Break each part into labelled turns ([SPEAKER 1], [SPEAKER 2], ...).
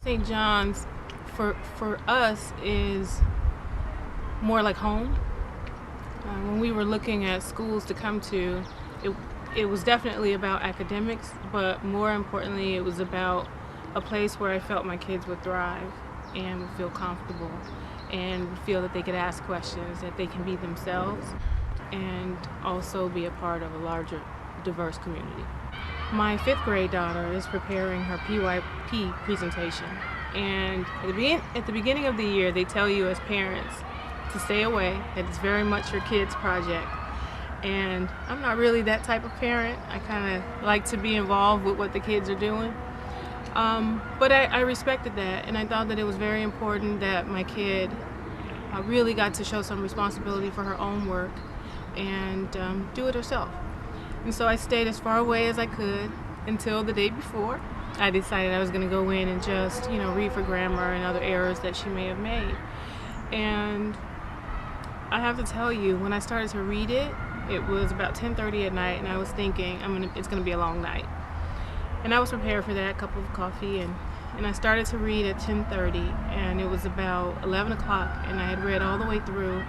[SPEAKER 1] St. John's for us is more like home. When we were looking at schools to come to, it, it was definitely about academics, but more importantly, it was about a place where I felt my kids would thrive and would feel comfortable and would feel that they could ask questions, that they can be themselves, and also be a part of a larger, diverse community. My fifth grade daughter is preparing her PYP presentation, and at the beginning of the year, they tell you as parents to stay away, that it's very much your kid's project. And I'm not really that type of parent. I kind of like to be involved with what the kids are doing. But I respected that, and I thought that it was very important that my kid really got to show some responsibility for her own work and do it herself. And so I stayed as far away as I could until the day before. I decided I was going to go in and just, read for grammar and other errors that she may have made. And I have to tell you, when I started to read it, it was about 10:30 at night, and I was thinking, it's going to be a long night. And I was prepared for that, cup of coffee, and I started to read at 10:30, and it was about 11 o'clock, and I had read all the way through,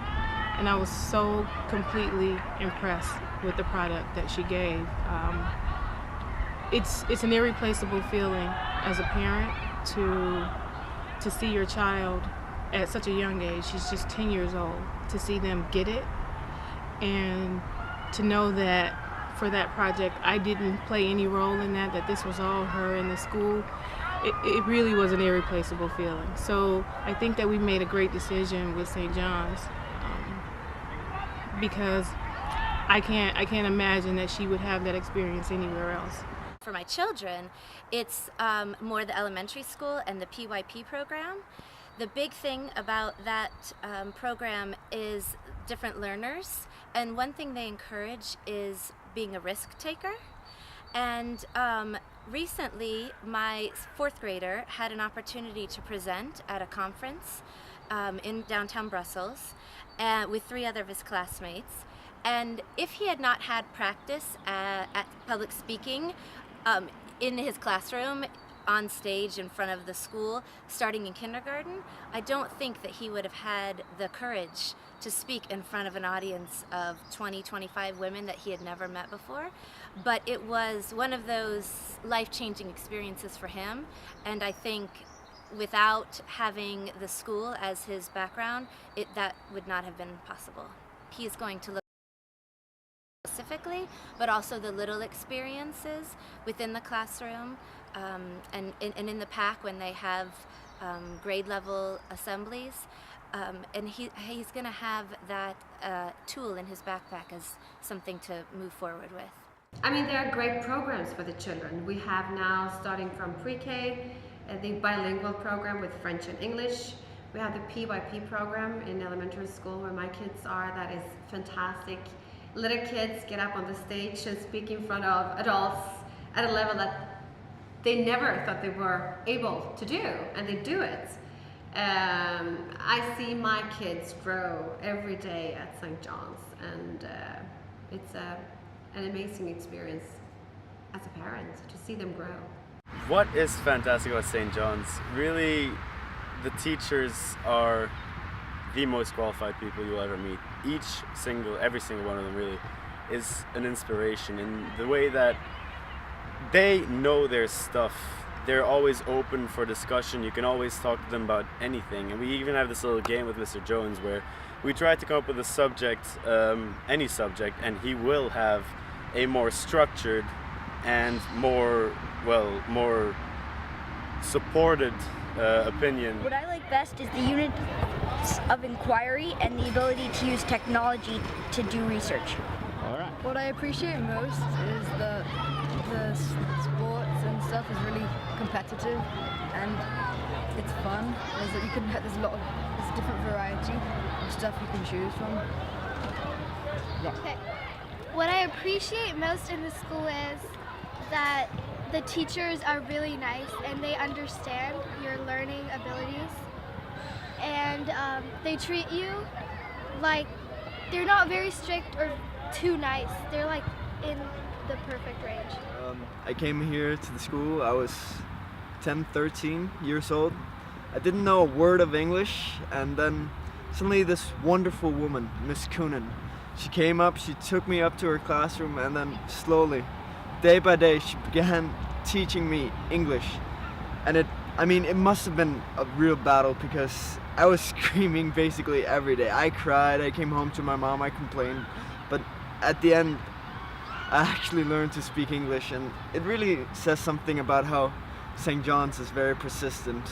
[SPEAKER 1] and I was so completely impressed with the product that she gave. It's an irreplaceable feeling as a parent to see your child at such a young age. She's just 10 years old, to see them get it, and to know that for that project I didn't play any role in that this was all her and the school. It really was an irreplaceable feeling. So I think that we made a great decision with St. John's, because I can't imagine that she would have that experience anywhere else.
[SPEAKER 2] For my children, it's more the elementary school and the PYP program. The big thing about that program is different learners, and one thing they encourage is being a risk taker. And recently, my fourth grader had an opportunity to present at a conference in downtown Brussels with 3 other of his classmates. And if he had not had practice at public speaking in his classroom, on stage in front of the school, starting in kindergarten, I don't think that he would have had the courage to speak in front of an audience of 20, 25 women that he had never met before. But it was one of those life-changing experiences for him, and I think without having the school as his background, that would not have been possible. He is going to look specifically, but also the little experiences within the classroom, and in the pack when they have grade level assemblies, and he's going to have that tool in his backpack as something to move forward with.
[SPEAKER 3] There are great programs for the children. We have now, starting from pre-K, the bilingual program with French and English. We have the PYP program in elementary school where my kids are. That is fantastic. Little kids get up on the stage and speak in front of adults at a level that they never thought they were able to do, and they do it. I see my kids grow every day at St. John's, and it's an amazing experience as a parent to see them grow.
[SPEAKER 4] What is fantastic about St. John's? Really, the teachers are the most qualified people you'll ever meet. Every single one of them really is an inspiration in the way that they know their stuff. They're always open for discussion. You can always talk to them about anything. And we even have this little game with Mr. Jones where we try to come up with a subject, any subject, and he will have a more structured and more supported opinion.
[SPEAKER 5] What I like best is the units of inquiry and the ability to use technology to do research.
[SPEAKER 4] All right.
[SPEAKER 6] What I appreciate most is that the sports and stuff is really competitive and it's fun. There's a different variety of stuff you can choose from.
[SPEAKER 7] Okay. What I appreciate most in the school is that the teachers are really nice and they understand your learning abilities, and they treat you like they're not very strict or too nice. They're like in the perfect range.
[SPEAKER 8] I came here to the school. I was 10, 13 years old. I didn't know a word of English, and then suddenly this wonderful woman, Miss Coonan, she came up, she took me up to her classroom, and then slowly, day by day, she began teaching me English. And it must have been a real battle because I was screaming basically every day. I cried, I came home to my mom, I complained, but at the end, I actually learned to speak English, and it really says something about how St. John's is very persistent